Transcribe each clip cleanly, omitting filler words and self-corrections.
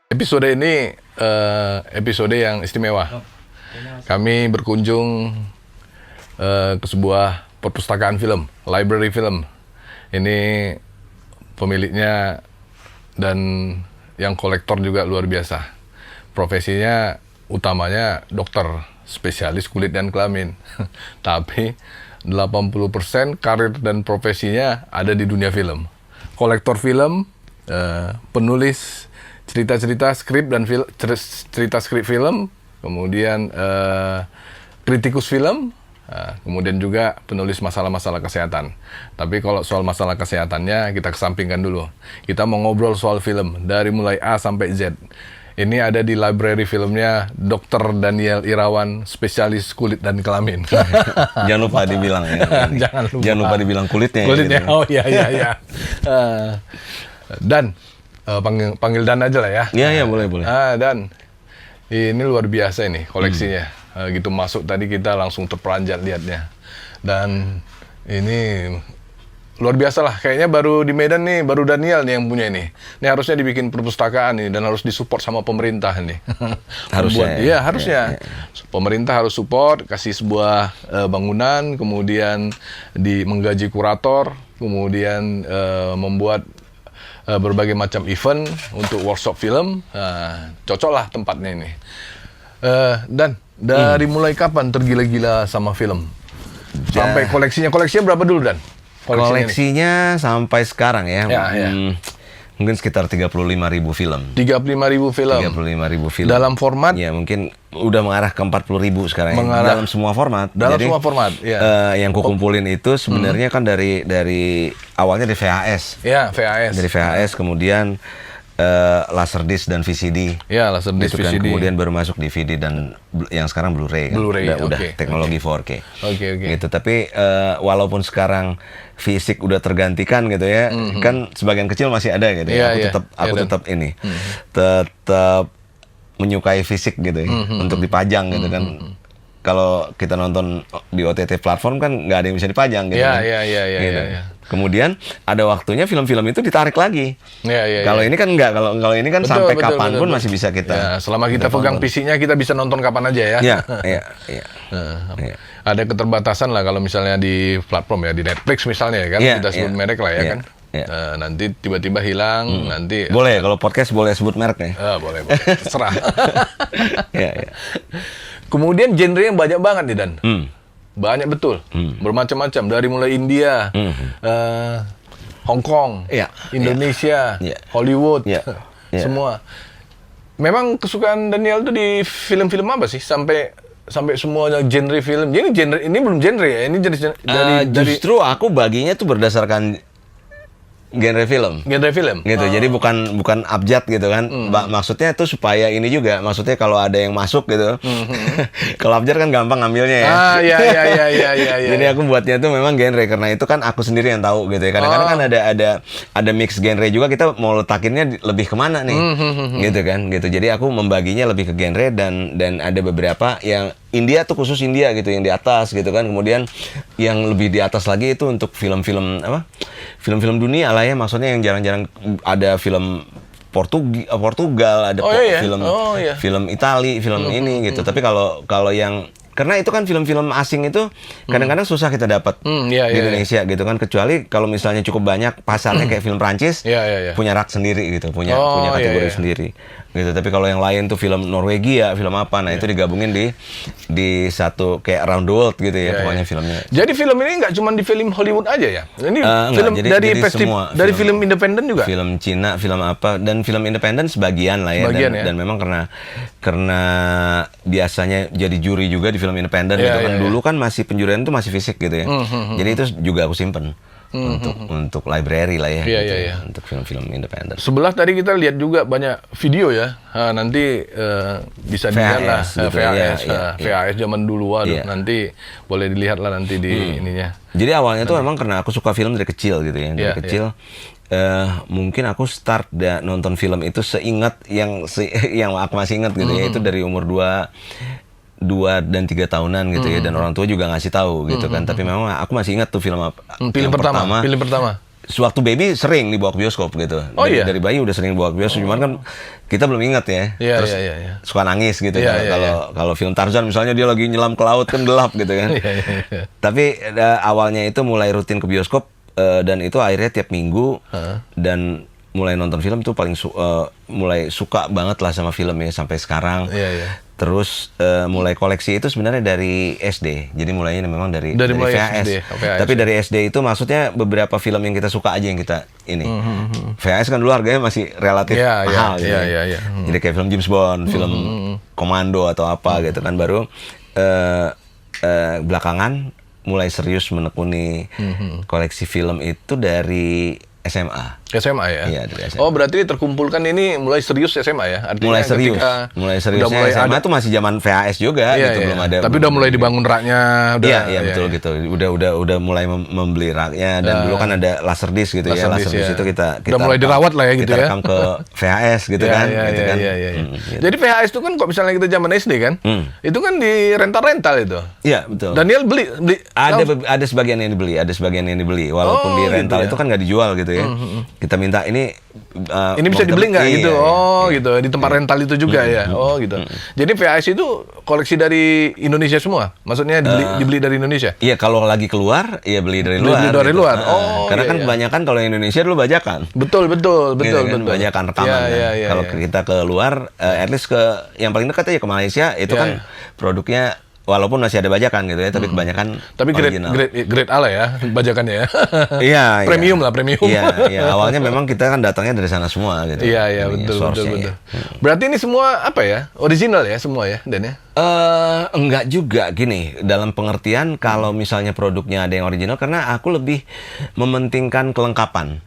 Episode ini episode yang istimewa. Kami berkunjung ke sebuah perpustakaan film, library film. Ini pemiliknya dan yang kolektor juga luar biasa. Profesinya utamanya dokter, spesialis kulit dan kelamin. Tapi 80% karir dan profesinya ada di dunia film. Kolektor film, penulis cerita-cerita skrip dan cerita skrip film, kemudian kritikus film, kemudian juga penulis masalah-masalah kesehatan. Tapi kalau soal masalah kesehatannya kita kesampingkan dulu. Kita mau ngobrol soal film dari mulai A sampai Z. Ini ada di library filmnya Dr. Daniel Irawan, spesialis kulit dan kelamin. Jangan lupa dibilang ya. Jangan lupa dibilang kulitnya. Kulitnya, gitu. oh iya. Dan panggil Dan aja lah ya. Iya, boleh. Dan ini luar biasa ini koleksinya. Gitu masuk tadi kita langsung terperanjat lihatnya. Dan ini luar biasa lah. Kayaknya baru di Medan nih, baru Daniel nih yang punya ini. Ini harusnya dibikin perpustakaan nih dan harus disupport sama pemerintah nih. Harusnya. Iya, harusnya. Pemerintah harus support, kasih sebuah bangunan, kemudian menggaji kurator, kemudian membuat berbagai macam event untuk workshop film. Cocok lah tempatnya ini. Dan dari mulai kapan tergila-gila sama film? Sampai koleksinya berapa dulu, Dan? Koleksinya sampai sekarang ya. Ya. Mungkin sekitar 35.000 film. 35.000 film. 35.000 film. Dalam format? Ya, mungkin udah mengarah ke 40.000 sekarang. Dalam semua format. Jadi, semua format, ya. Yang kukumpulin itu sebenarnya kan dari awalnya dari VHS. Ya, VHS. Dari VHS, kemudian Laserdisc dan VCD. Ya, Laserdisc, gitu kan. VCD. Kemudian baru masuk DVD dan yang sekarang Blu-ray. Kan? Blu-ray, udah teknologi 4K. Oke. Gitu. Tapi walaupun sekarang fisik udah tergantikan gitu ya, kan sebagian kecil masih ada gitu ya. Aku tetap tetap menyukai fisik gitu ya, untuk dipajang gitu kan. Kalau kita nonton di OTT platform kan nggak ada yang bisa dipajang gitu. Iya. Kemudian ada waktunya film-film itu ditarik lagi. Kalau ini kan enggak, kalau ini kan sampai kapanpun masih bisa kita. Ya, selama kita pegang PC-nya kita bisa nonton kapan aja ya. Iya. Ada keterbatasan lah kalau misalnya di platform ya, di Netflix misalnya ya kan, kita sebut merek lah ya kan. Nanti tiba-tiba hilang, nanti boleh kalau podcast boleh sebut merek nih. Boleh, terserah. Kemudian genre yang banyak banget nih, Dan. Banyak betul, bermacam-macam dari mulai India, Hong Kong, Indonesia, Hollywood, semua. Memang kesukaan Daniel tuh di film-film apa sih sampai semua genre film? Jadi genre ini belum genre ya, ini jenis dari justru aku baginya tuh berdasarkan genre film gitu. Jadi bukan abjad gitu kan. Maksudnya itu supaya ini juga, maksudnya kalau ada yang masuk gitu. Kalau abjad kan gampang ngambilnya ya. Iya. Jadi aku buatnya tuh memang genre, karena itu kan aku sendiri yang tahu gitu ya. Kadang-kadang kan ada mix genre juga, kita mau letakinnya lebih kemana nih. Gitu kan gitu. Jadi aku membaginya lebih ke genre, dan ada beberapa yang India tuh khusus India gitu, yang di atas gitu kan. Kemudian yang lebih di atas lagi itu untuk film-film film-film dunia lah ya, maksudnya yang jarang-jarang ada film Portugal, ada film Itali, film ini gitu. Tapi kalau yang, karena itu kan film-film asing itu kadang-kadang susah kita dapat di Indonesia gitu kan, kecuali kalau misalnya cukup banyak pasarnya kayak film Prancis, punya rak sendiri gitu, punya kategori sendiri gitu. Tapi kalau yang lain tuh film Norwegia, film apa, nah itu digabungin di satu kayak around the world gitu ya, pokoknya filmnya. Jadi film ini nggak cuma di film Hollywood aja ya? Ini film dari festival, dari film independen juga? Film Cina, film apa, dan film independen sebagian lah ya. Dan memang karena biasanya jadi juri juga di film independen gitu kan. Dulu kan masih penjurian itu masih fisik gitu ya. Jadi itu juga aku simpen untuk library lah ya, untuk film-film independen. Sebelah tadi kita lihat juga banyak video ya. Nanti bisa dilihat lah VHS zaman dulu. Nanti boleh dilihat lah nanti di ininya. Jadi awalnya tuh memang karena aku suka film dari kecil gitu ya. Dari kecil mungkin aku start nonton film itu seingat yang aku masih ingat gitu ya, itu dari umur 2 dan 3 tahunan gitu ya, dan orang tua juga ngasih tahu gitu kan. Tapi memang aku masih ingat tuh film pertama sewaktu baby sering dibawa ke bioskop gitu. Oh, iya? Dari bayi udah sering dibawa ke bioskop, cuman kan kita belum ingat ya. Iya, Terus iya. suka nangis gitu Iya, kan. iya, Kalau film Tarzan misalnya dia lagi nyelam ke laut kan gelap gitu kan. Iya. Tapi awalnya itu mulai rutin ke bioskop dan itu akhirnya tiap minggu dan mulai nonton film tuh mulai suka banget lah sama film ya sampai sekarang. Iya. Terus mulai koleksi itu sebenarnya dari SD. Jadi mulainya memang dari mulai VHS. SD. VHS. Tapi dari SD itu maksudnya beberapa film yang kita suka aja yang kita ini. VHS kan dulu harganya masih relatif mahal gitu. Iya. Jadi kayak film James Bond, film Komando atau apa gitu kan, baru belakangan mulai serius menekuni koleksi film itu dari SMA. SMA ya? Iya, dari SMA. Oh, berarti terkumpulkan ini mulai serius SMA ya? Artinya Mulai serius. udah mulai SMA ada, tuh masih zaman VHS juga gitu, belum ada. Tapi udah mulai dibangun raknya. Iya, betul gitu. Udah mulai membeli raknya dan dulu kan ada Laserdisc gitu ya. Laserdisc itu kita udah mulai dirawat lah ya gitu kita ya. rekam ke VHS gitu kan. Gitu. Jadi VHS itu kan kok misalnya kita zaman SD kan, itu kan di rental itu. Iya, betul. Daniel beli ada sebagian yang dibeli, walaupun di rental itu kan nggak dijual gitu ya. Kita minta ini bisa dibeli nggak gitu? Iya. Gitu di tempat rental itu juga ya. Gitu. Jadi VHS itu koleksi dari Indonesia semua. Maksudnya dibeli dari Indonesia. Iya, kalau lagi keluar, iya beli dari luar. Beli dari gitu. luar. Karena kan kebanyakan kalau Indonesia dulu bajakan. Betul. Gitu kan, bajakan rekaman. Kalau kita ke luar, at least ke yang paling dekat aja ke Malaysia, itu kan produknya walaupun masih ada bajakan gitu ya, tapi kebanyakan tapi grade A lah ya bajakannya ya. Iya. Premium. Iya. Awalnya memang kita kan datangnya dari sana semua gitu. Iya, betul. Berarti ini semua apa ya? Original ya semua ya, Dan ya? Enggak juga gini, dalam pengertian kalau misalnya produknya ada yang original, karena aku lebih mementingkan kelengkapan.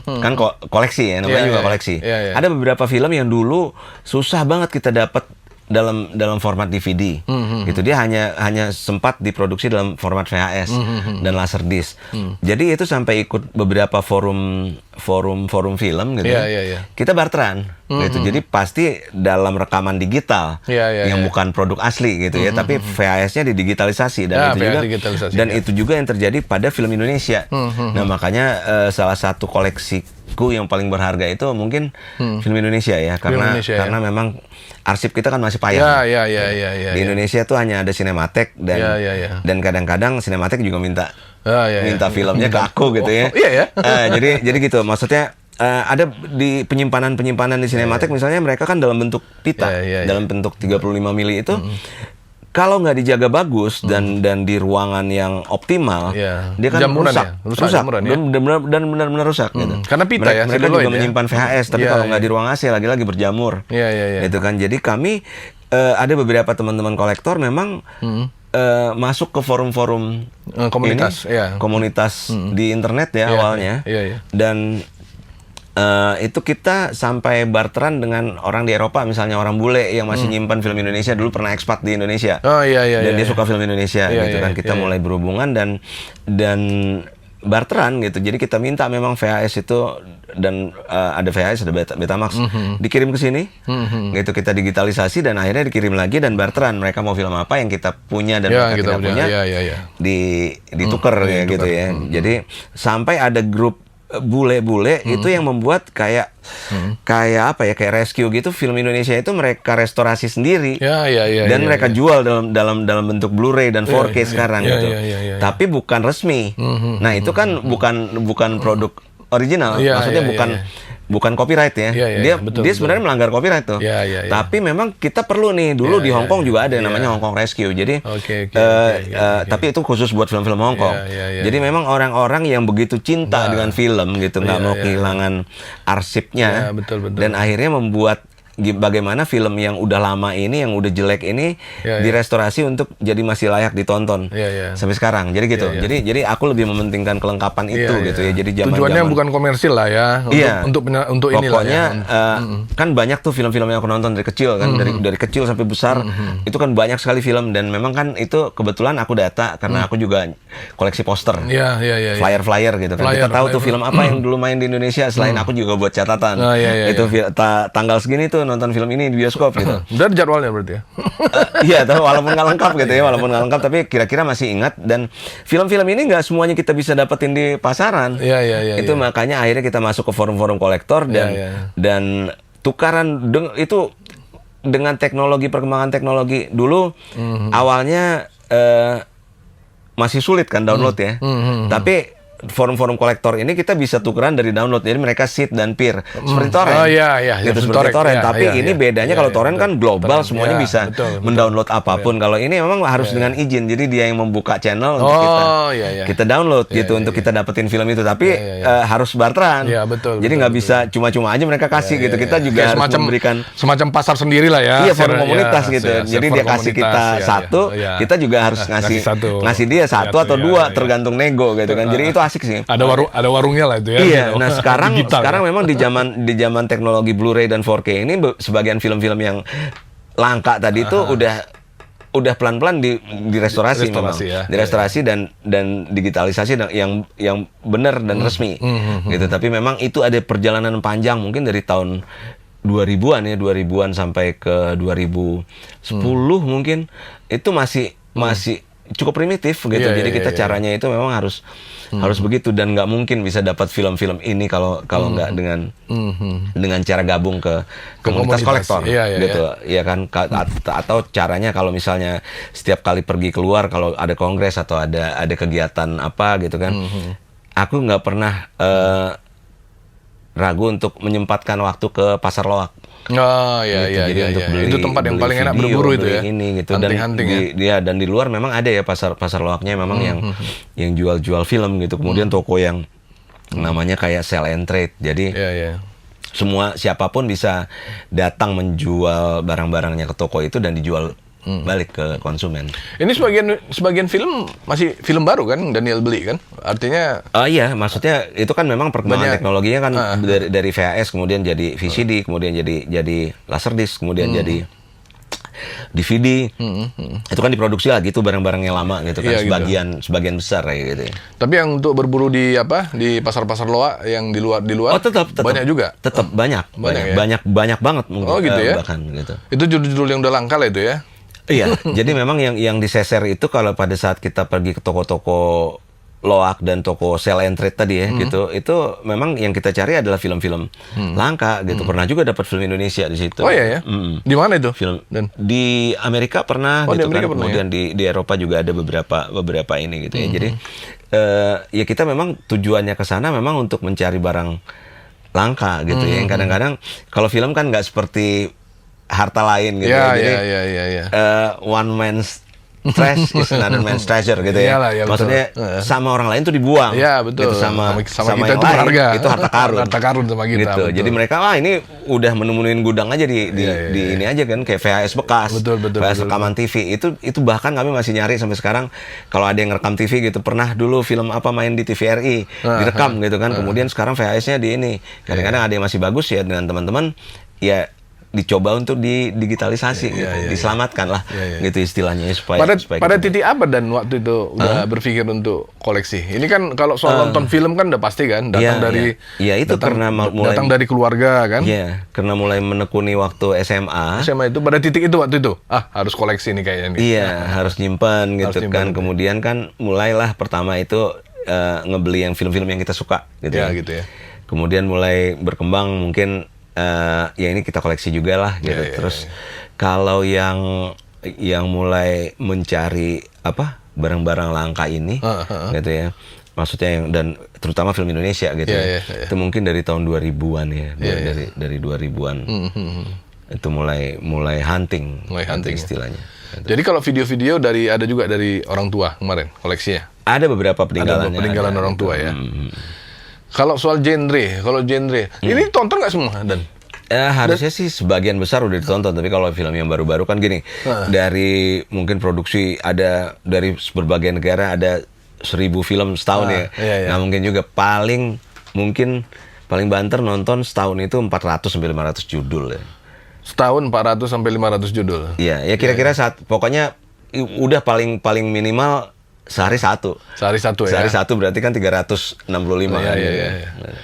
Kan koleksi ya, namanya juga koleksi. Ada beberapa film yang dulu susah banget kita dapat dalam format DVD, gitu. Dia hanya sempat diproduksi dalam format VHS dan Laserdisc. Jadi itu sampai ikut beberapa forum film gitu. Kita barteran, gitu. Jadi pasti dalam rekaman digital yang bukan produk asli gitu ya, tapi VHS-nya didigitalisasi dan itu juga yang terjadi pada film Indonesia. Nah, makanya salah satu koleksiku yang paling berharga itu mungkin film Indonesia ya, karena memang arsip kita kan masih payah. Di Indonesia tuh hanya ada Cinematheque dan kadang-kadang Cinematheque juga minta filmnya ke aku gitu ya. Jadi gitu. Maksudnya ada di penyimpanan di Cinematheque misalnya, mereka kan dalam bentuk pita, dalam bentuk 35 mili itu. Kalau nggak dijaga bagus dan di ruangan yang optimal, dia kan rusak, dan benar-benar rusak. Gitu. Karena pita mereka juga menyimpan VHS, tapi kalau nggak di ruang AC lagi berjamur. Itu kan. Jadi kami ada beberapa teman-teman kolektor memang masuk ke forum-forum komunitas di internet ya awalnya, dan itu kita sampai barteran dengan orang di Eropa, misalnya orang bule yang masih nyimpan film Indonesia, dulu pernah ekspat di Indonesia. Dan dia suka film Indonesia gitu kan. Kita mulai berhubungan dan barteran gitu. Jadi kita minta memang VHS itu, dan ada VHS, ada Betamax, dikirim ke sini. Gitu, kita digitalisasi dan akhirnya dikirim lagi dan barteran. Mereka mau film apa yang kita punya dan mereka tidak punya, ditukar gitu ya. Jadi sampai ada grup bule-bule itu yang membuat kayak apa ya, kayak rescue gitu, film Indonesia itu mereka restorasi sendiri dan mereka jual dalam bentuk Blu-ray dan 4K sekarang gitu. Tapi bukan resmi. Nah, itu kan bukan produk original, maksudnya bukan copyright ya. Dia sebenarnya melanggar copyright tuh. Tapi memang kita perlu nih, dulu di Hong Kong juga ada yang namanya Hong Kong Rescue. Jadi tapi itu khusus buat film-film Hong Kong. Jadi memang orang-orang yang begitu cinta dengan film gitu, nggak mau kehilangan arsipnya. Dan akhirnya membuat bagaimana film yang udah lama ini, yang udah jelek ini direstorasi untuk jadi masih layak ditonton sampai sekarang. Jadi gitu. Jadi aku lebih mementingkan kelengkapan itu gitu ya. Jadi tujuannya bukan komersil lah ya. Untuk inilah. Pokoknya kan banyak tuh film-film yang aku nonton dari kecil kan, dari kecil sampai besar. Itu kan banyak sekali film, dan memang kan itu kebetulan aku data karena aku juga koleksi poster. Flyer gitu kan. Kita tahu tuh film apa yang dulu main di Indonesia, selain aku juga buat catatan. Itu tanggal segini tuh nonton film ini di bioskop gitu. Dan jadwalnya berarti ya. Iya, tapi walaupun nggak lengkap gitu ya, walaupun nggak lengkap, tapi kira-kira masih ingat. Dan film-film ini nggak semuanya kita bisa dapetin di pasaran. Iya. Itu makanya akhirnya kita masuk ke forum-forum kolektor dan tukaran itu dengan teknologi, perkembangan teknologi dulu awalnya masih sulit kan download ya. Tapi forum-forum kolektor ini kita bisa tukeran dari download, jadi mereka seed dan peer seperti torrent. Oh iya, gitu, seperti torrent. Tapi ini bedanya kalau torrent kan global, semuanya bisa mendownload apapun. Kalau ini memang harus dengan izin, jadi dia yang membuka channel untuk kita download gitu untuk kita dapetin film itu. Tapi harus barteran. Jadi nggak bisa cuma-cuma aja mereka kasih gitu. Kita juga harus memberikan semacam pasar sendiri lah ya. Iya, forum komunitas gitu. Jadi dia kasih kita satu, kita juga harus ngasih dia satu atau dua, tergantung nego gitu kan. Jadi itu asik sih. Ada warungnya lah itu ya. Iya. Nah sekarang memang di zaman teknologi Blu-ray dan 4K ini sebagian film-film yang langka tadi itu udah pelan-pelan direstorasi memang. Direstorasi dan digitalisasi yang benar dan resmi gitu. Tapi memang itu ada perjalanan panjang mungkin dari tahun 2000-an sampai ke 2010 mungkin itu masih cukup primitif gitu. Jadi kita caranya itu memang harus begitu, dan nggak mungkin bisa dapat film-film ini kalau nggak dengan cara gabung ke komunitas kolektor gitu. Iya kan, atau caranya kalau misalnya setiap kali pergi keluar, kalau ada kongres atau ada kegiatan apa gitu kan, aku nggak pernah ragu untuk menyempatkan waktu ke pasar loak. Oh iya. Itu tempat yang paling enak berburu itu ya. Ini gitu. Dan di luar memang ada ya pasar loaknya memang yang jual film gitu. Kemudian toko yang namanya kayak sell and trade. Jadi semua siapapun bisa datang menjual barang-barangnya ke toko itu dan dijual balik ke konsumen. Ini sebagian film masih film baru kan Daniel beli kan? Artinya iya, maksudnya itu kan memang perkembangan teknologinya kan dari VHS kemudian jadi VCD, kemudian jadi Laserdisc, kemudian jadi DVD. Itu kan diproduksi lagi tuh barang-barang yang lama gitu kan, sebagian besar kayak gitu ya. Tapi yang untuk berburu di pasar-pasar loak yang di luar tetap banyak juga. Tetap banyak banget mungkin. Oh gitu ya. Bahkan gitu. Itu judul-judul yang udah langka lah itu ya. Iya, jadi memang yang diseser itu kalau pada saat kita pergi ke toko-toko loak dan toko sell and trade tadi ya gitu, itu memang yang kita cari adalah film-film langka gitu. Pernah juga dapat film Indonesia di situ. Oh iya ya. Di mana itu? Film di Amerika pernah gitu kan. Kemudian di Eropa juga ada beberapa ini gitu ya. Jadi ya kita memang tujuannya ke sana memang untuk mencari barang langka gitu ya. Yang kadang-kadang kalau film kan nggak seperti harta lain gitu ya. Jadi one man's trash is another man's treasure gitu ya. Maksudnya sama orang lain tuh dibuang. Iya, betul. Gitu, sama kita yang itu lain harga. itu harta karun. Harta karun sama kita. Gitu. Jadi mereka ini udah menemuin gudang aja di ini aja kan, kayak VHS bekas. VHS rekaman TV. Itu bahkan kami masih nyari sampai sekarang kalau ada yang rekam TV gitu. Pernah dulu film apa main di TVRI direkam gitu kan. Kemudian sekarang VHS-nya di ini. Kadang-kadang ada yang masih bagus ya dengan teman-teman ya dicoba untuk digitalisasi gitu. Diselamatkan lah gitu istilahnya supaya pada titik apa dan waktu itu udah berpikir untuk koleksi. Ini kan kalau soal nonton film kan udah pasti kan datang datang dari keluarga kan. Iya, karena mulai menekuni waktu SMA itu pada titik itu waktu itu harus koleksi nih kayaknya nih. Iya, harus nyimpan gitu kan. Kemudian kan mulailah pertama itu ngebeli yang film-film yang kita suka gitu ya. Gitu ya. Kemudian mulai berkembang mungkin ya ini kita koleksi juga lah gitu. Terus kalau yang mulai mencari barang-barang langka ini gitu ya, maksudnya dan terutama film Indonesia gitu itu mungkin dari tahun 2000-an ya, dari 2000-an itu mulai hunting istilahnya gitu. Jadi kalau video-video ada juga dari orang tua kemarin koleksinya, ada beberapa peninggalan orang tua ya. Kalau soal genre, ini tonton nggak semua dan? Harusnya sih sebagian besar udah ditonton, tapi kalau film yang baru-baru kan gini, dari mungkin produksi ada dari berbagai negara ada 1.000 film setahun ya. Nah mungkin juga paling banter nonton setahun itu 400 sampai 500 judul ya. Setahun 400 sampai 500 judul. Iya, ya kira-kira pokoknya udah paling minimal sehari satu ya. Sehari satu berarti kan 365 kan.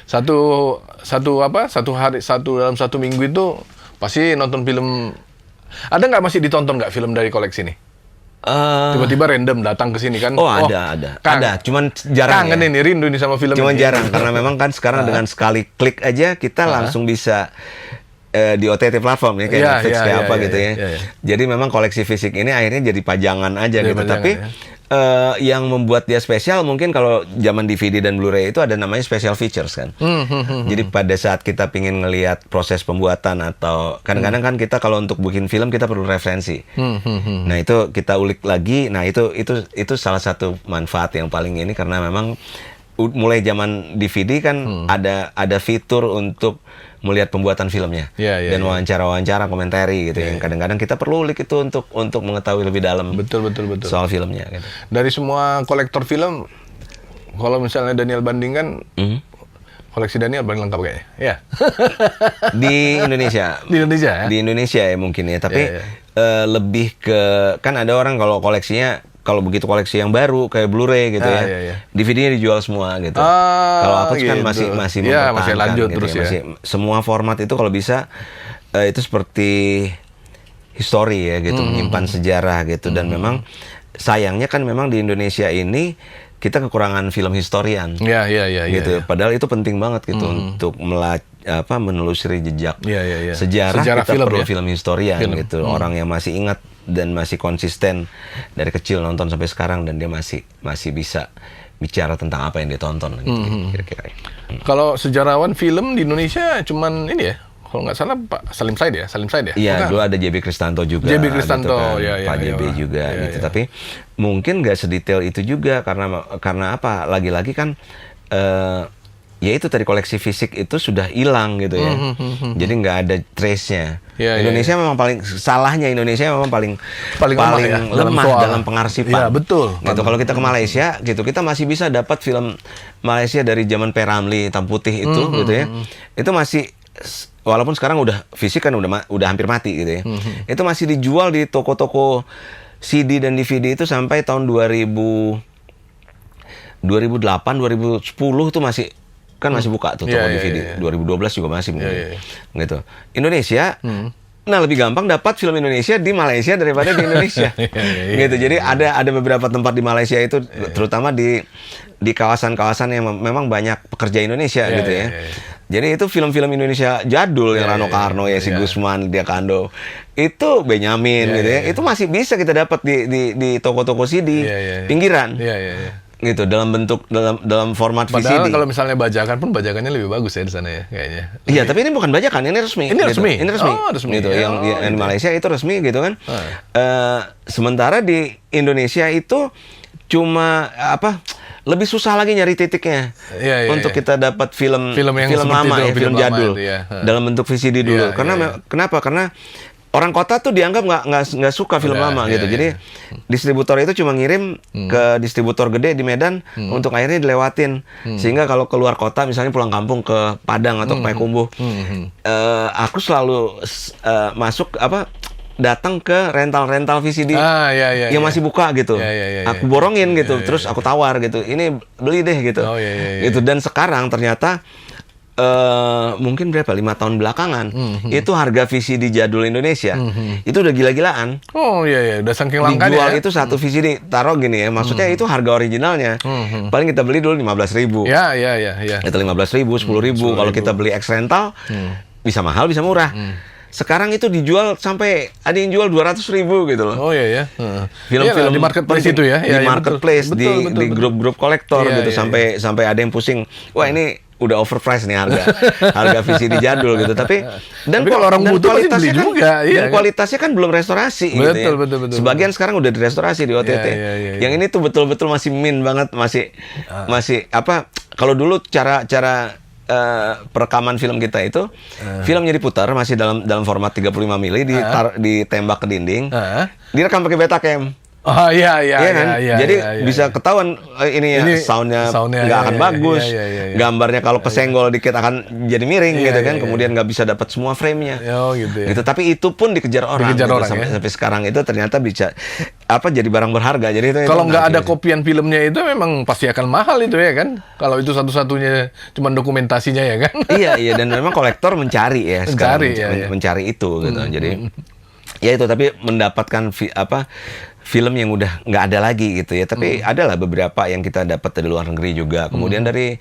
Satu hari dalam satu minggu itu Pasti nonton film. Ada nggak masih ditonton nggak film dari koleksi nih? Tiba-tiba random datang ke sini kan? Ada. Ada, cuman jarang. Kangen ya. ini, rindu nih sama film. Cuman ini. jarang karena memang kan sekarang dengan sekali klik aja kita langsung bisa di OTT platform ya kayak Netflix kayak apa gitu ya. Jadi memang koleksi fisik ini akhirnya jadi pajangan aja gitu. Pajangan, tapi yang membuat dia spesial mungkin kalau zaman DVD dan Blu-ray itu ada namanya special features kan. Jadi pada saat kita pingin ngelihat proses pembuatan atau kadang-kadang kan kita kalau untuk bikin film kita perlu referensi. Nah itu kita ulik lagi. Nah itu salah satu manfaat yang paling ini karena memang mulai zaman DVD kan ada fitur untuk melihat pembuatan filmnya dan wawancara-wawancara komentari gitu yang kadang-kadang kita perlu ulik itu untuk mengetahui lebih dalam betul soal filmnya gitu. Dari semua kolektor film kalau misalnya Daniel bandingkan koleksi Daniel paling lengkap kayaknya ya. Di Indonesia ya? Di Indonesia ya mungkin ya tapi lebih ke kan ada orang kalau koleksinya kalau begitu koleksi yang baru kayak Blu-ray gitu DVD-nya dijual semua gitu. Kalau aku kan masih mempertahankan masih lanjut gitu terus ya. Masih semua format itu kalau bisa itu seperti history ya gitu, menyimpan sejarah gitu dan memang sayangnya kan memang di Indonesia ini kita kekurangan film historian. Gitu. Padahal itu penting banget gitu untuk menelusuri jejak sejarah kita film perlu film historian gitu. Orang yang masih ingat dan masih konsisten dari kecil nonton sampai sekarang dan dia masih bisa bicara tentang apa yang dia tonton gitu kira-kira. Kalau sejarawan film di Indonesia cuman ini ya. Kalau nggak salah Pak Salim Said ya? Iya, dulu ada JB Kristanto juga. JB Kristanto, gitu kan, Pak JB juga gitu. Tapi mungkin nggak sedetail itu juga karena apa? Lagi-lagi kan ya itu tadi koleksi fisik itu sudah hilang gitu ya. Jadi nggak ada trace-nya. Indonesia memang Indonesia memang paling lemah dalam pengarsipan. Iya, betul. Gitu. Kalau kita ke Malaysia gitu, kita masih bisa dapat film Malaysia dari zaman P. Ramlee hitam putih itu gitu ya. Itu masih walaupun sekarang udah fisik kan udah hampir mati gitu ya. Itu masih dijual di toko-toko CD dan DVD itu sampai tahun 2008, 2010 itu masih buka tuh toko DVD. 2012 juga masih mungkin. Gitu. Indonesia nah lebih gampang dapat film Indonesia di Malaysia daripada di Indonesia. Gitu. Jadi ada beberapa tempat di Malaysia itu terutama di kawasan-kawasan yang memang banyak pekerja Indonesia gitu ya. Jadi itu film-film Indonesia jadul yang Rano Karno ya si Gusman, Dia Kando. Itu Benyamin gitu ya. Itu masih bisa kita dapat di toko-toko CD pinggiran. Gitu dalam format VCD. Padahal kalau misalnya bajakan pun bajakannya lebih bagus ya di sana ya kayaknya. Iya, tapi ini bukan bajakan, ini resmi. Ini resmi. Ini resmi. Oh, resmi. Gitu. Yang di Malaysia itu resmi gitu kan. Sementara di Indonesia itu cuma lebih susah lagi nyari titiknya untuk kita dapat film lama ya, film jadul dalam bentuk VCD dulu. Kenapa? Karena orang kota tuh dianggap nggak suka film lama gitu. Jadi distributor itu cuma ngirim ke distributor gede di Medan untuk akhirnya dilewatin. Sehingga kalau keluar kota misalnya pulang kampung ke Padang atau ke Payakumbuh, aku selalu datang ke rental VCD yang masih buka gitu. Aku borongin gitu, terus aku tawar gitu. Ini beli deh gitu. Gitu. Dan sekarang ternyata mungkin 5 tahun belakangan itu harga VCD jadul Indonesia itu udah gila-gilaan. Udah saking langkanya. Dijual itu satu VCD, taruh gini ya, maksudnya itu harga originalnya. Paling kita beli dulu 15.000. Itu 15.000, 10.000. Kalau kita beli X rental bisa mahal, bisa murah. Sekarang itu dijual sampai ada yang jual 200.000 gitu loh. Film-film di marketplace itu ya. Di marketplace, di grup-grup kolektor gitu sampai ada yang pusing. Wah, ini udah overpriced nih harga VCD jadul gitu. Tapi kalau orang butuh pasti beli juga. Dan kualitasnya kan belum restorasi gitu ya. Betul. Sebagian sekarang udah direstorasi di OTT. Yang ini tuh betul-betul masih min banget, masih kalau dulu cara perekaman film kita itu filmnya diputar masih dalam format 35 mili ditembak ke dinding, direkam pakai Betacam. Oh iya iya Iya kan? iya, Jadi iya, iya, bisa iya. ketahuan ini soundnya soundnya, nggak iya, akan iya, bagus. iya, iya, iya. Gambarnya kalau kesenggol dikit akan jadi miring Iya, gitu kan. iya, Kemudian nggak bisa dapat semua frame-nya. Oh gitu ya. Gitu. Tapi itu pun dikejar orang. Dikejar gitu. orang, sampai, ya. sampai sekarang itu ternyata bisa jadi barang berharga. Jadi itu Kalau nggak ada nanti- kopian filmnya itu memang pasti akan mahal itu ya kan? Kalau itu satu-satunya cuma dokumentasinya ya kan? iya dan memang kolektor mencari ya sekarang Mencari, iya. mencari itu gitu. Jadi ya itu tapi mendapatkan film yang udah nggak ada lagi gitu ya. Tapi adalah beberapa yang kita dapat dari luar negeri juga. Kemudian dari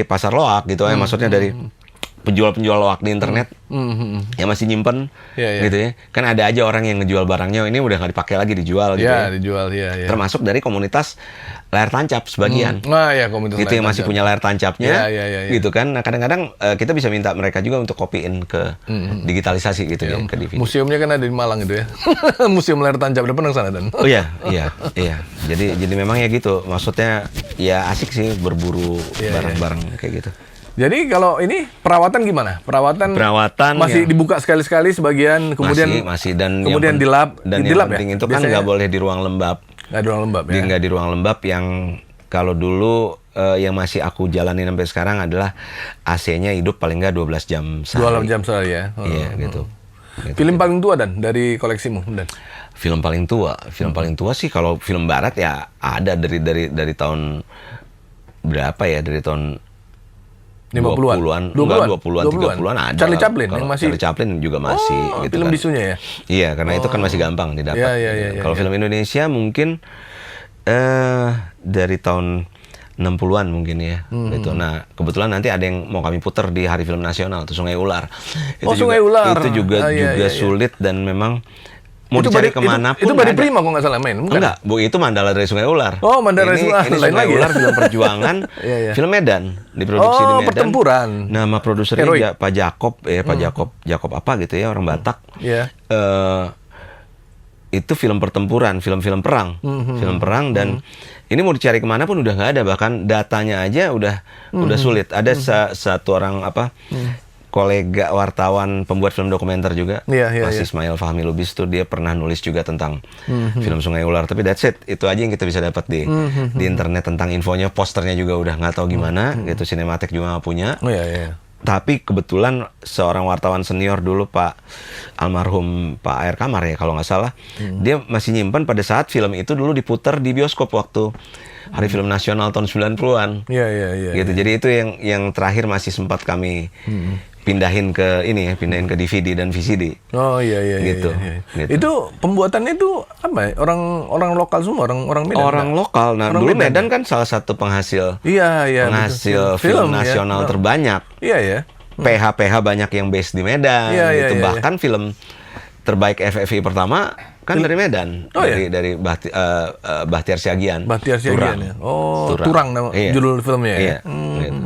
pasar loak gitu ya. Maksudnya dari penjual-penjual loak di internet yang masih nyimpen Iya, iya. gitu ya. Kan ada aja orang yang ngejual barangnya ini udah nggak dipakai lagi dijual gitu Ya ya. dijual ya. Termasuk dari komunitas layar tancap sebagian. Nah ya komunitas Gitu yang masih punya layar tancapnya, Iya. gitu kan. Nah kadang-kadang kita bisa minta mereka juga untuk copyin ke digitalisasi gitu ya ke DVD. Museumnya kan ada di Malang itu ya. Museum layar tancap udah pernah ke sana dan. Oh iya. Jadi memang ya gitu. Maksudnya ya asik sih berburu Iya, barang-barang kayak gitu. Jadi kalau ini perawatan gimana? Perawatan masih ya, dibuka sekali-sekali sebagian, kemudian masih dan kemudian dilap, dan dilap yang penting ya? itu kan Biasanya nggak boleh di ruang lembab. nggak di ruang lembab ya. Nggak di ruang lembab yang kalau dulu yang masih aku jalanin sampai sekarang adalah AC-nya hidup paling nggak 12 jam sehari. 2 jam sehari ya. Iya gitu. Film paling tua dan dari koleksimu dan. Film paling tua sih kalau film barat ya ada dari tahun berapa ya? Dari tahun 50-an. 20-an, 30-an ada. Charlie Chaplin Kalau yang masih. Charlie Chaplin juga masih gitu film kan. bisunya ya. Iya, karena itu kan masih gampang didapat. Iya, Kalau film Indonesia mungkin dari tahun 60-an mungkin ya. Gitu. Nah, kebetulan nanti ada yang mau kami putar di Hari Film Nasional tuh Sungai Ular. Sungai Ular. Itu juga Iya. sulit dan memang mau Itu dicari Bari- kemanapun Itu Bari nggak ada. Prima kok nggak salah main, bukan? Enggak, Bu, itu Mandala dari Sungai Ular. Oh, Mandala dari Sungai Ular. Ini Lain Sungai lagi ya? Ular film perjuangan, Iya, iya. film Medan, diproduksi di Medan. Pertempuran. Nama produsernya Heroik. Pak Jakob, Pak Jakob apa gitu ya, orang Batak. Iya. Itu film pertempuran, film-film perang, film perang dan ini mau dicari kemana pun udah nggak ada, bahkan datanya aja udah sulit. Ada satu orang kolega wartawan pembuat film dokumenter juga, Iya, Mas iya. Ismail Fahmi Lubis tuh dia pernah nulis juga tentang film Sungai Ular. Tapi that's it, itu aja yang kita bisa dapat di internet tentang infonya. Posternya juga udah nggak tahu gimana, gitu. Sinematik juga nggak punya. Oh iya. Tapi kebetulan seorang wartawan senior dulu Pak almarhum Pak Air Kamar ya kalau nggak salah, dia masih nyimpan pada saat film itu dulu diputar di bioskop waktu Hari Film Nasional tahun 90-an. Iya. Gitu. Jadi itu yang terakhir masih sempat kami pindahin ke DVD dan VCD. Oh iya. Gitu. Gitu. Itu pembuatannya itu apa ya? Orang lokal semua, orang Medan. Orang kan? lokal. Nah, Orang dulu Medan. Medan kan salah satu penghasil Iya. penghasil betul. film ya. nasional Oh. terbanyak. Iya ya. PH banyak yang based di Medan Iya, iya, gitu. iya, Bahkan film terbaik FFI pertama kan dari Medan. Oh, dari Bahtiar Siagian. Bahtiar Siagian ya. Oh, Turang nama Iya. judul filmnya ya. Iya, gitu.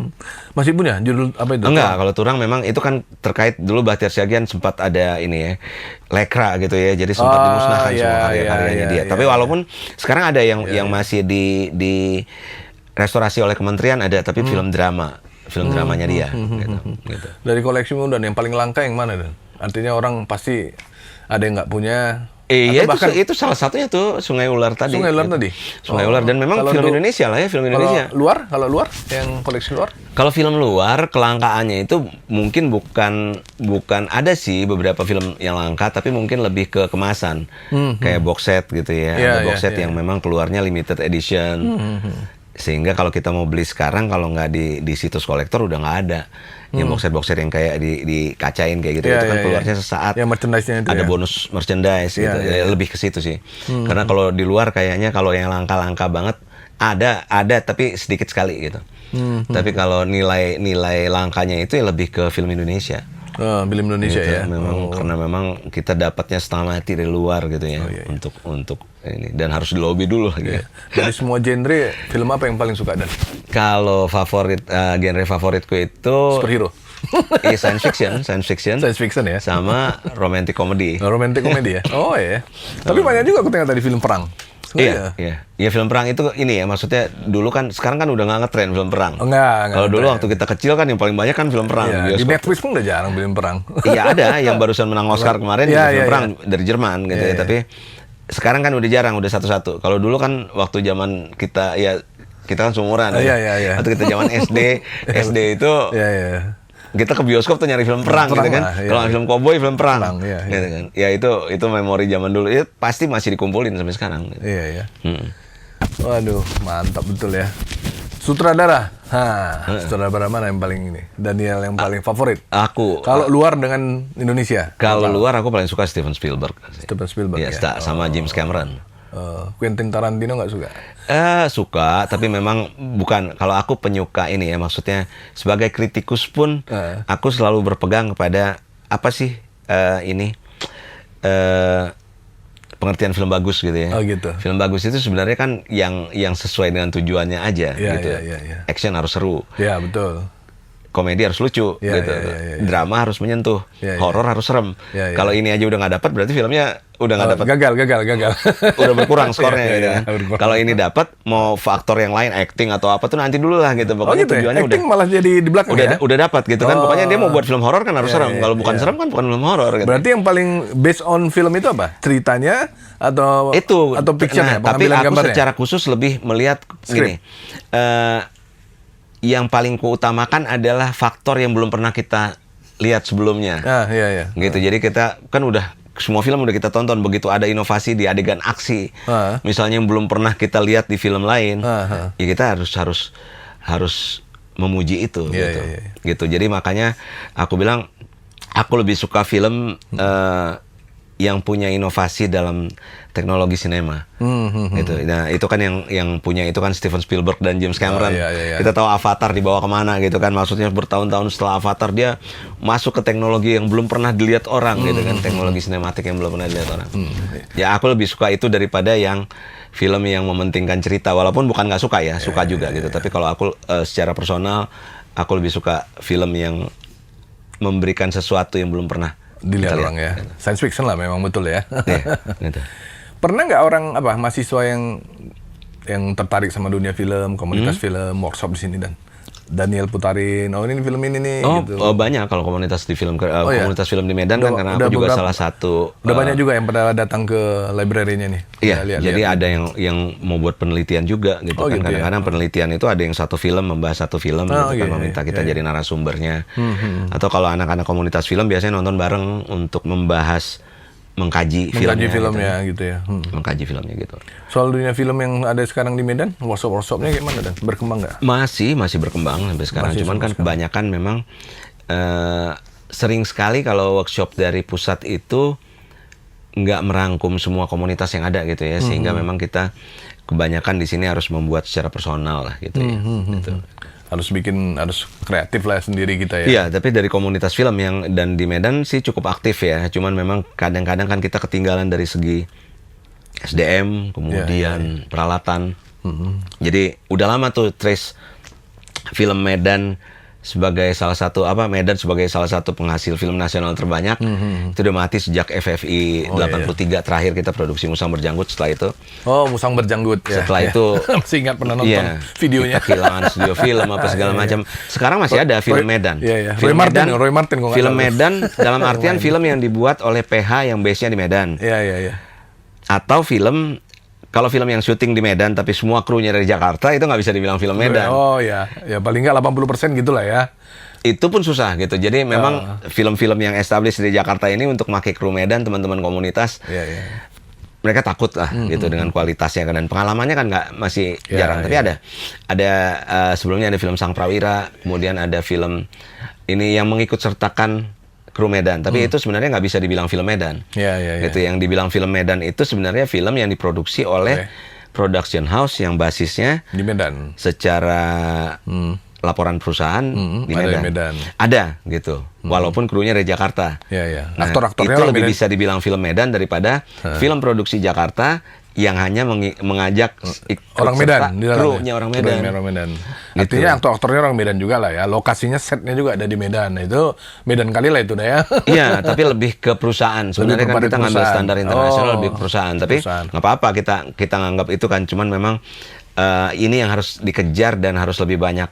Masih punya judul apa itu? Enggak, kalau Turang memang itu kan terkait dulu Bahtiar Siagian sempat ada ini ya, lekra gitu ya. Jadi sempat dimusnahkan iya, semua karya-karyanya iya, dia. iya, Tapi iya. walaupun sekarang ada yang masih di restorasi oleh kementerian ada, tapi film drama. Film dramanya dia gitu. Dari koleksimu dan yang paling langka yang mana dan? Artinya orang pasti ada yang nggak punya. Iya, Atau bahkan itu salah satunya tuh Sungai Ular tadi. Sungai Ular tadi. Sungai Ular dan memang Kalau film untuk- Indonesia lah ya, film Indonesia. Kalau luar yang koleksi luar? Kalau film luar kelangkaannya itu mungkin bukan ada sih beberapa film yang langka, tapi mungkin lebih ke kemasan. Kayak box set gitu ya. Iya, Ada box iya, set iya. yang memang keluarnya limited edition. Sehingga kalau kita mau beli sekarang kalau nggak di situs kolektor udah nggak ada. Yang box set yang kayak dikacain kayak gitu, Iya, itu kan iya, keluarnya iya. sesaat. Yang merchandise-nya itu Ada ya? bonus merchandise Iya, gitu. iya, iya. Lebih ke situ sih. Karena kalau di luar kayaknya kalau yang langka-langka banget ada tapi sedikit sekali gitu. Tapi kalau nilai langkanya itu ya lebih ke film Indonesia. Film Indonesia Gitu. ya. Memang karena memang kita dapatnya setengah mati dari luar gitu ya. Untuk ini dan harus di lobby dulu gitu. Iya. Dari semua genre, film apa yang paling suka dan? Kalau genre favoritku itu Superhero. science fiction Science fiction ya. sama romantic comedy. Romantic komedi ya. Oh ya. Tapi banyak juga aku tengok tadi film perang. Iya. Iya, film perang itu ini ya, maksudnya dulu kan, sekarang kan udah nggak ngetren film perang. Oh, enggak Kalau dulu ngetren. waktu kita kecil kan yang paling banyak kan film perang Iya, di di bioskop. Netflix pun udah jarang film perang. Iya ada yang barusan menang Oscar kemarin Iya, juga film iya, perang dari Jerman gitu Iya, ya. iya. Tapi sekarang kan udah jarang, udah satu-satu. Kalau dulu kan waktu zaman kita kan seumuran. Iya. Waktu kita zaman SD itu Iya. kita ke bioskop tuh nyari film perang gitu kan. Lah, iya. Kalau film koboi, film perang. Iya. Gitu kan. Ya itu memori zaman dulu. Itu pasti masih dikumpulin sampai sekarang. Gitu. Iya. Waduh, mantap betul ya. Sutradara. Sutradara mana yang paling ini? Daniel yang paling favorit? Aku Kalau luar dengan Indonesia? kalau luar aku paling suka Steven Spielberg. Steven Spielberg Ya, ya? sama James Cameron. Quentin Tarantino nggak suka? Suka, tapi memang bukan. Kalau aku penyuka ini ya, maksudnya sebagai kritikus pun aku selalu berpegang kepada apa sih pengertian film bagus gitu ya. Oh gitu. Film bagus itu sebenarnya kan yang sesuai dengan tujuannya aja gitu. Iya. Action harus seru. Iya, betul. Komedi harus lucu Iya, gitu. iya. Drama harus menyentuh. Iya. Horor harus serem. Iya. Kalau ini aja udah nggak dapat berarti filmnya udah nggak dapat. Gagal. Udah berkurang skornya Iya, gitu kan. berkurang. Kalau ini dapat mau faktor yang lain acting atau apa tuh nanti dulu lah gitu. Pokoknya gitu ya? tujuannya Acting malah jadi di belakang ya? udah dapat gitu kan. Pokoknya dia mau buat film horor kan harus serem. Kalau bukan iya. serem kan bukan film horor gitu. Berarti yang paling based on film itu apa? Ceritanya atau fiction ya? Tapi Pengambilan aku gambarnya? secara khusus lebih melihat gini. Yang paling kuutamakan adalah faktor yang belum pernah kita lihat sebelumnya. Iya. Gitu. Jadi kita kan udah semua film udah kita tonton, begitu ada inovasi di adegan aksi. Misalnya yang belum pernah kita lihat di film lain. Ya kita harus memuji itu gitu. Iya. Gitu. Jadi makanya aku bilang aku lebih suka film yang punya inovasi dalam teknologi sinema, gitu. Nah itu kan yang punya itu kan Steven Spielberg dan James Cameron. Iya. Kita tahu Avatar dibawa kemana gitu kan, maksudnya bertahun-tahun setelah Avatar dia masuk ke teknologi yang belum pernah dilihat orang gitu kan, teknologi sinematik yang belum pernah dilihat orang. Ya aku lebih suka itu daripada yang film yang mementingkan cerita, walaupun bukan nggak suka ya, suka juga gitu. Tapi kalau aku secara personal aku lebih suka film yang memberikan sesuatu yang belum pernah Dilihat orang ya. Science fiction lah memang betul ya. Gitu. Pernah nggak orang mahasiswa yang tertarik sama dunia film, komunitas film, workshop di sini dan Daniel putarin, ini film ini nih gitu. Banyak kalau komunitas di film komunitas film di Medan kan karena aku juga salah satu. Udah banyak juga yang pada datang ke library-nya nih. Iya, jadi ada yang mau buat penelitian juga gitu kan. Gitu Kadang-kadang penelitian itu ada yang satu film membahas satu film gitu kan, meminta kita jadi narasumbernya. Atau kalau anak-anak komunitas film biasanya nonton bareng untuk mengkaji filmnya gitu ya. Mengkaji filmnya gitu. Soal dunia film yang ada sekarang di Medan, workshop-workshopnya gimana dan berkembang nggak? Masih berkembang sampai sekarang. Cuman kan kebanyakan memang sering sekali kalau workshop dari pusat itu nggak merangkum semua komunitas yang ada gitu ya, sehingga memang kita kebanyakan di sini harus membuat secara personal lah gitu ya. Gitu. Harus kreatif lah sendiri kita ya. Iya, tapi dari komunitas film dan di Medan sih cukup aktif ya. Cuman memang kadang-kadang kan kita ketinggalan dari segi SDM, kemudian peralatan. Jadi udah lama tuh trace film Medan sebagai salah satu Medan sebagai salah satu penghasil film nasional terbanyak. Itu udah mati sejak FFI 83 terakhir kita produksi Musang Berjanggut. Setelah itu Musang Berjanggut ya. Setelah itu masih ingat pernah nonton videonya. Kita kehilangan studio film apa segala macam. Sekarang masih ada film Medan. Roy Martin film Medan dalam artian film yang dibuat oleh PH yang base-nya di Medan. Iya. Atau kalau film yang syuting di Medan tapi semua krunya dari Jakarta itu nggak bisa dibilang film Medan. Ya paling nggak 80% gitulah ya. Itu pun susah gitu. Jadi memang film-film yang established di Jakarta ini untuk pakai kru Medan, teman-teman komunitas, mereka takut lah gitu dengan kualitasnya kan, dan pengalamannya kan masih jarang. Tapi ada sebelumnya ada film Sang Prawira, kemudian ada film ini yang mengikut sertakan kru Medan, tapi itu sebenarnya nggak bisa dibilang film Medan. Gitu, yang dibilang film Medan itu sebenarnya film yang diproduksi oleh production house yang basisnya di Medan. Secara laporan perusahaan di Medan. Ada gitu. Walaupun krunya dari Jakarta. Nah, aktor-aktornya itu lebih bisa dibilang film Medan daripada film produksi Jakarta yang hanya mengajak orang Medan, krunya orang Medan. Gitu. Artinya aktor-aktornya orang Medan juga lah ya. Lokasinya, setnya juga ada di Medan. Nah, itu Medan kali lah itu dah ya. Iya, tapi lebih ke perusahaan. Sebenarnya kan kita ngambil standar internasional lebih ke perusahaan. Tapi nggak apa-apa kita nganggap itu kan. Cuman memang ini yang harus dikejar dan harus lebih banyak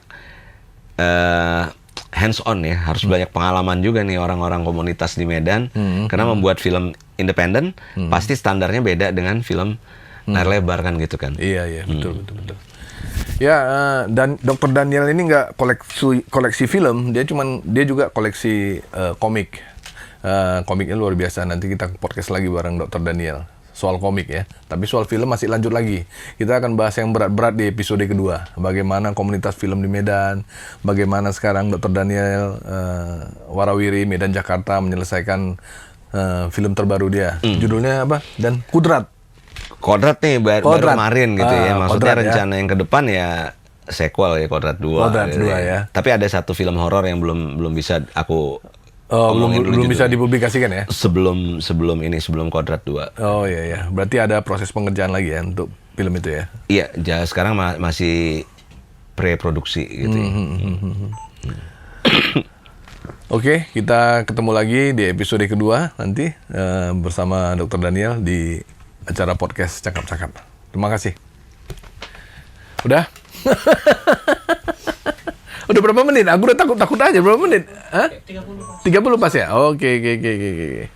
hands on ya, harus banyak pengalaman juga nih orang-orang komunitas di Medan, karena membuat film independen, pasti standarnya beda dengan film layar lebar kan gitu kan. Iya, betul. Ya, dan Dr. Daniel ini nggak koleksi film, dia juga koleksi komik. Komiknya luar biasa. Nanti kita podcast lagi bareng Dr. Daniel soal komik ya. Tapi soal film masih lanjut lagi. Kita akan bahas yang berat-berat di episode kedua. Bagaimana komunitas film di Medan, bagaimana sekarang Dr. Daniel Warawiri Medan Jakarta menyelesaikan film terbaru dia. Judulnya apa? Dan Kodrat nih baru kemarin gitu ya. Maksudnya Kodrat, rencana yang ke depan ya sequel ya Kodrat 2. Kodrat 2 ya. Tapi ada satu film horor yang belum bisa aku belum bisa dipublikasikan ya? Sebelum Kodrat 2. Oh iya. Berarti ada proses pengerjaan lagi ya untuk film itu ya? Iya, sekarang masih pre-produksi gitu ya. Oke, kita ketemu lagi di episode kedua nanti bersama Dr. Daniel di acara podcast Cakap-Cakap. Terima kasih. Udah? Udah berapa menit? Aku udah takut aja. Berapa menit? Hah? 30 pas ya? Oke.